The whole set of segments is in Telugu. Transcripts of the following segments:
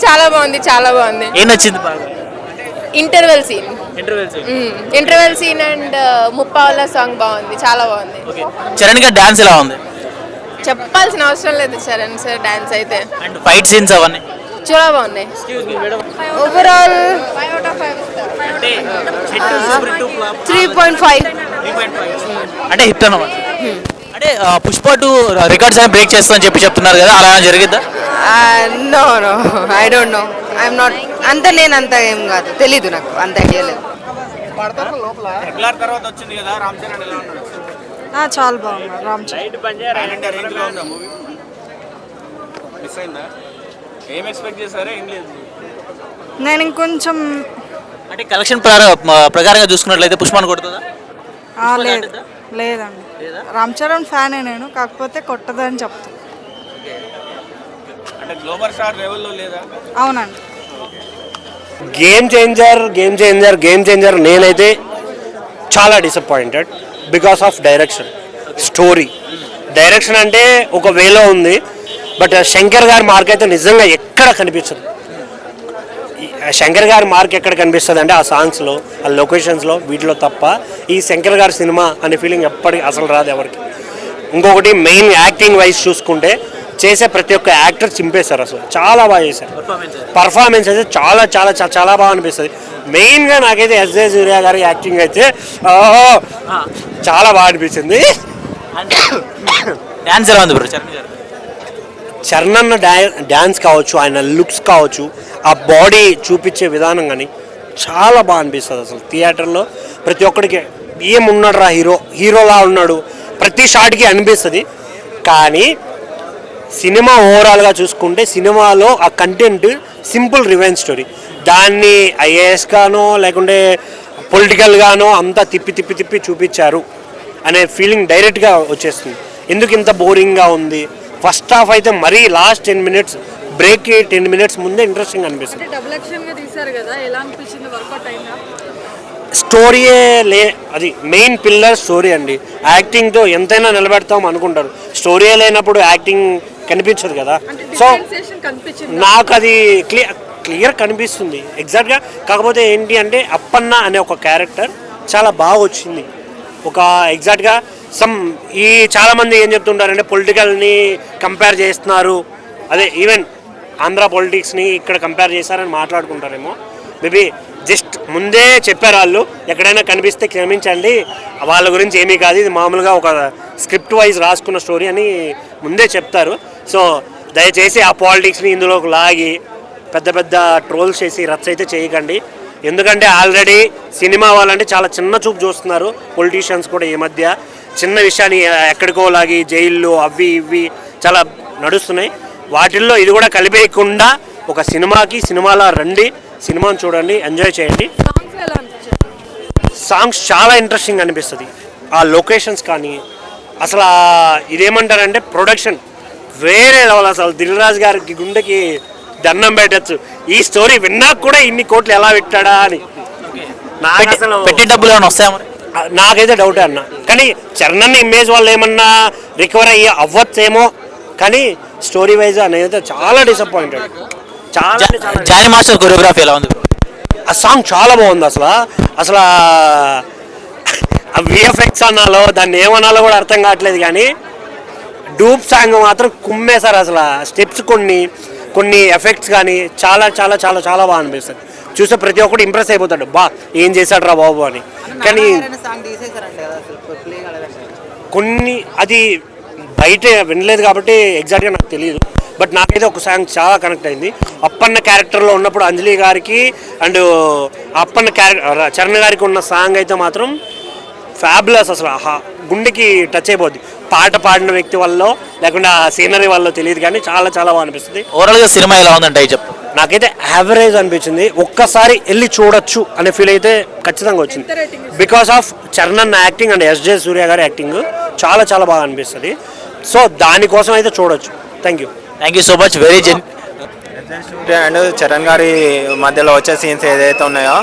చాలా బాగుంది, చాలా బాగుంది. ఏం నచ్చింది బాగా? Interval scene, interval scene. Interval scene and ముప్పావల సాంగ్ బాగుంది, చాలా బాగుంది. ఓకే. చరణ్ గారి డాన్స్ ఎలా ఉంది? చెప్పాల్సిన అవసరం లేదు చరణ్ సార్ డాన్స్ అయితే. అండ్ ఫైట్ సీన్స్ అవన్నీ చాలా బాగున్నాయి. ఎక్స్క్యూజ్ మీ మేడం, ఓవరాల్ అంటే హిట్ సూపర్ హిట్ ఫ్లాప్ 3.5. 3.5 అంటే హిట్ అన్నమాట. అంటే పుష్ప 2 రికార్డ్స్ అని బ్రేక్ చేస్తుందని చెప్తున్నారు కదా, అలా జరిగిద్దా? No no, I don't know, I'm not అంత, నేను అంత ఏం కాదు, తెలీదు నాకు, అంత ఐడియా లేదు. రెగ్యులర్ తర్వాత వచ్చింది కదా రామ్ చరణ్, ఎలా ఉన్నాడు? చాలా బాగుంది రామ్ చరణ్. రైట్ బంజారా అంటే రేంజ్ లో ఉందా మూవీ? మిస్ అయిందా? ఏం ఎక్స్పెక్ట్ చేశారా? ఏం లేదు. నేను ఇంకొంచెం అంటే కలెక్షన్ ప్రకారంగా చూసుకున్నట్లయితే పుష్పని కొడుతుందా? లేదు, లేదండి, రామ్ చరణ్ ఫ్యానే నేను, కాకపోతే కొట్టదని చెప్తాను. అంటే గ్లోబల్ స్టార్ లెవెల్లో లేదా? అవునండి. గేమ్ చేంజర్ నేనైతే చాలా disappointed because of direction. Direction అంటే ఒక వేలో ఉంది, బట్ శంకర్ గారి మార్క్ అయితే నిజంగా ఎక్కడ కనిపించదు. శంకర్ గారి మార్క్ ఎక్కడ కనిపిస్తుంది అంటే ఆ సాంగ్స్లో, ఆ లొకేషన్స్లో, వీటిలో తప్ప ఈ శంకర్ గారి సినిమా అనే ఫీలింగ్ ఎప్పటికీ అసలు రాదు ఎవరికి. ఇంకొకటి మెయిన్ యాక్టింగ్ వైజ్ చూసుకుంటే చేసే ప్రతి ఒక్క యాక్టర్ చింపేశారు, అసలు చాలా బాగా చేశారు. పర్ఫార్మెన్స్ అయితే చాలా చాలా చాలా బాగా అనిపిస్తుంది. మెయిన్గా నాకైతే ఎస్జే సూర్య గారి యాక్టింగ్ అయితే చాలా బాగా అనిపించింది. డాన్స్ ఎలా ఉంది బ్రో? చరణ్ అన్న డ్యాన్స్ కావచ్చు, ఆయన లుక్స్ కావచ్చు, ఆ బాడీ చూపించే విధానం కానీ చాలా బాగా అనిపిస్తుంది. అసలు థియేటర్లో ప్రతి ఒక్కడికి ఏమున్నాడు రా హీరోలా ఉన్నాడు ప్రతి షాట్కి అనిపిస్తుంది. కానీ సినిమా ఓవరాల్గా చూసుకుంటే సినిమాలో ఆ కంటెంట్ సింపుల్ రివెంజ్ స్టోరీ, దాన్ని ఐఏఎస్ గానో లేకుంటే పొలిటికల్గానో అంతా తిప్పి చూపించారు అనే ఫీలింగ్ డైరెక్ట్గా వచ్చేస్తుంది. ఎందుకు ఇంత బోరింగ్గా ఉంది? ఫస్ట్ హాఫ్ అయితే మరీ లాస్ట్ 10 minutes బ్రేక్కి 10 minutes ముందే ఇంట్రెస్టింగ్ అనిపిస్తుంది. స్టోరీయే అది మెయిన్ పిల్లర్ స్టోరీ అండి. యాక్టింగ్తో ఎంతైనా నిలబెడతాం అనుకుంటారు, స్టోరీయే లేనప్పుడు యాక్టింగ్ కనిపించదు కదా. సో నాకు అది క్లియర్ కనిపిస్తుంది ఎగ్జాక్ట్గా. కాకపోతే ఏంటి అంటే అప్పన్న అనే ఒక క్యారెక్టర్ చాలా బాగా వచ్చింది. ఒక ఎగ్జాక్ట్గా ఈ చాలామంది ఏం చెప్తుంటారంటే పొలిటికల్ని కంపేర్ చేస్తున్నారు, అదే ఈవెన్ ఆంధ్ర పొలిటిక్స్ని ఇక్కడ కంపేర్ చేశారని మాట్లాడుకుంటారేమో. మేబీ జస్ట్ ముందే చెప్పారు వాళ్ళు, ఎక్కడైనా కనిపిస్తే క్షమించండి, వాళ్ళ గురించి ఏమీ కాదు, ఇది మామూలుగా ఒక స్క్రిప్ట్ వైజ్ రాసుకున్న స్టోరీ అని ముందే చెప్తారు. సో దయచేసి ఆ పాలిటిక్స్ని ఇందులోకి లాగి పెద్ద ట్రోల్స్ చేసి రచ్చ అయితే చేయకండి. ఎందుకంటే ఆల్రెడీ సినిమా వాళ్ళంటే చాలా చిన్న చూపు చూస్తున్నారు పొలిటీషియన్స్ కూడా. ఈ మధ్య చిన్న విషయాన్ని ఎక్కడికో లాగి జైళ్ళు అవి ఇవి చాలా నడుస్తున్నాయి. వాటిల్లో ఇది కూడా కలిపేయకుండా ఒక సినిమాలా రండి, సినిమాని చూడండి, ఎంజాయ్ చేయండి. సాంగ్స్ చాలా ఇంట్రెస్టింగ్ అనిపిస్తుంది. ఆ లొకేషన్స్ కానీ అసలు ఇదేమంటారంటే ప్రొడక్షన్ వేరే లెవెల్. అసలు దిల్ రాజు గారికి గుండెకి దండం పెట్టచ్చు. ఈ స్టోరీ విన్నాక కూడా ఇన్ని కోట్లు ఎలా పెట్టాడా అని నాకు అసలు పెట్టి డబ్బులు ఏమైనా వస్తాయా మరి? నాకైతే డౌటే అన్న. కానీ చరణ్ ఇమేజ్ వాళ్ళు ఏమన్నా రికవర్ అవ్వచ్చేమో, కానీ స్టోరీ వైజ్ అనేది చాలా డిసప్పాయింటెడ్. జానీ మాస్టర్ కొరియోగ్రఫీ ఎలా ఉంది? ఆ సాంగ్ చాలా బాగుంది. అసలు ఆ విఎఫ్ఎక్స్ అన్నాలో దాన్ని ఏమన్నాలో కూడా అర్థం కావట్లేదు. కానీ డూప్ సాంగ్ మాత్రం కుమ్మేశారు. అసలు స్టెప్స్ కొన్ని ఎఫెక్ట్స్ కానీ చాలా చాలా చాలా చాలా బాగా అనిపిస్తుంది. చూస్తే ప్రతి ఒక్కటి ఇంప్రెస్ అయిపోతాడు, ఏం చేశాడు రా బాబు అని. కానీ కొన్ని అది బయట వినలేదు కాబట్టి ఎగ్జాక్ట్గా నాకు తెలియదు. బట్ నాకైతే ఒక సాంగ్ చాలా కనెక్ట్ అయింది. అప్పన్న క్యారెక్టర్లో ఉన్నప్పుడు అంజలి గారికి అండ్ అప్పన్న చరణ్ గారికి ఉన్న సాంగ్ అయితే మాత్రం ఫ్యాబులస్. అసలు గుండెకి టచ్ అయిపోద్ది. పాట పాడిన వ్యక్తి వల్ల లేకుండా సీనరీ వల్ల తెలియదు, కానీ చాలా చాలా బాగా అనిపిస్తుంది. ఓవరాల్గా సినిమా ఎలా ఉందంటే చెప్పు. నాకైతే యావరేజ్ అనిపించింది. ఒక్కసారి వెళ్ళి చూడొచ్చు అనే ఫీల్ అయితే ఖచ్చితంగా వచ్చింది. Because of Charan acting and SJ Surya గారి యాక్టింగ్ చాలా చాలా బాగా అనిపిస్తుంది. సో దానికోసం అయితే చూడొచ్చు. Thank you so much. Very and Charan గారి మధ్యలో వచ్చే సీన్స్ ఏదైతే ఉన్నాయో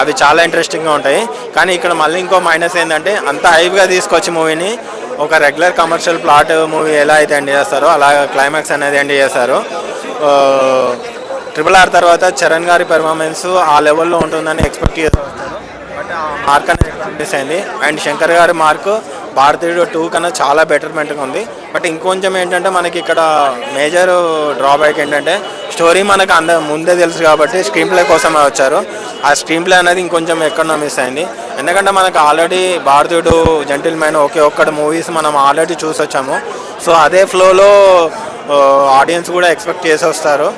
అవి చాలా ఇంట్రెస్టింగ్గా ఉంటాయి. కానీ ఇక్కడ మళ్ళీ ఇంకో మైనస్ ఏంటంటే అంత హైప్గా తీసుకొచ్చి మూవీని ఒక రెగ్యులర్ కమర్షియల్ ప్లాట్ మూవీ ఎలా అయితే ఎండ్ చేస్తారో అలా క్లైమాక్స్ అనేది ఎండ్ చేస్తారు. RRR తర్వాత చరణ్ గారి పెర్ఫార్మెన్స్ ఆ లెవెల్లో ఉంటుందని ఎక్స్పెక్ట్ చేస్తూ వచ్చారు. బట్ ఆ మార్క్ అనేది మిస్ అయింది. అండ్ శంకర్ గారి మార్కు భారతీయుడు 2 కన్నా చాలా బెటర్మెంట్గా ఉంది. బట్ ఇంకొంచెం ఏంటంటే మనకి ఇక్కడ మేజర్ డ్రాబ్యాక్ ఏంటంటే స్టోరీ మనకు ముందే తెలుసు కాబట్టి స్క్రీన్ ప్లే కోసమే వచ్చారు. ఆ స్క్రీన్ ప్లే అనేది ఇంకొంచెం ఎక్కడో మిస్ అయింది. ఎందుకంటే మనకు ఆల్రెడీ భారతీయుడు, జెంటిల్మెన్ ఒక్కటి మూవీస్ మనం ఆల్రెడీ చూసి వచ్చాము. సో అదే ఫ్లోలో ఆడియన్స్ కూడా ఎక్స్పెక్ట్ చేసి వస్తారు.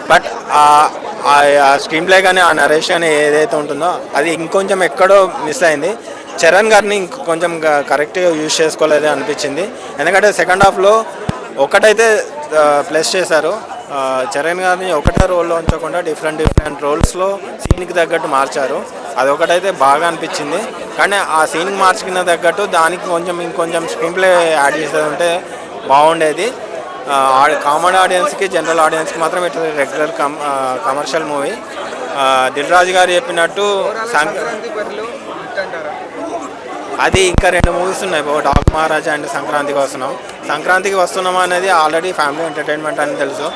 బట్ ఆ స్క్రీన్ ప్లే కానీ ఆ నరేషన్ ఏదైతే ఉంటుందో అది ఇంకొంచెం ఎక్కడో మిస్ అయింది. చరణ్ గారిని ఇంకొంచెం కరెక్ట్గా యూజ్ చేసుకోలేదు అనిపించింది. ఎందుకంటే సెకండ్ హాఫ్లో ఒకటైతే ప్లస్ చేశారు. చరణ్ గారిని ఒకటే రోల్లో ఉంచకుండా డిఫరెంట్ రోల్స్లో సీన్కి తగ్గట్టు మార్చారు. అదొకటైతే బాగా అనిపించింది. కానీ ఆ సీన్కి మార్చుకున్న తగ్గట్టు దానికి ఇంకొంచెం స్క్రీన్ ప్లే యాడ్ చేసేది ఉంటే బాగుండేది. కామన్ ఆడియన్స్కి, జనరల్ ఆడియన్స్కి మాత్రం ఇట్లా regular commercial movie. Dil Raju గారు చెప్పినట్టు అది ఇంకా 2 మూవీస్ ఉన్నాయి. డాక్ మహారాజా అండ్ సంక్రాంతికి వస్తున్నాం అనేది ఆల్రెడీ ఫ్యామిలీ ఎంటర్టైన్మెంట్ అని తెలుసు.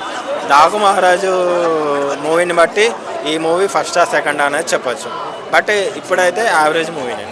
డాకు మహారాజు మూవీని బట్టి ఈ మూవీ ఫస్ట్ సెకండ్ అనేది చెప్పొచ్చు. బట్ ఇప్పుడైతే యావరేజ్ మూవీనే.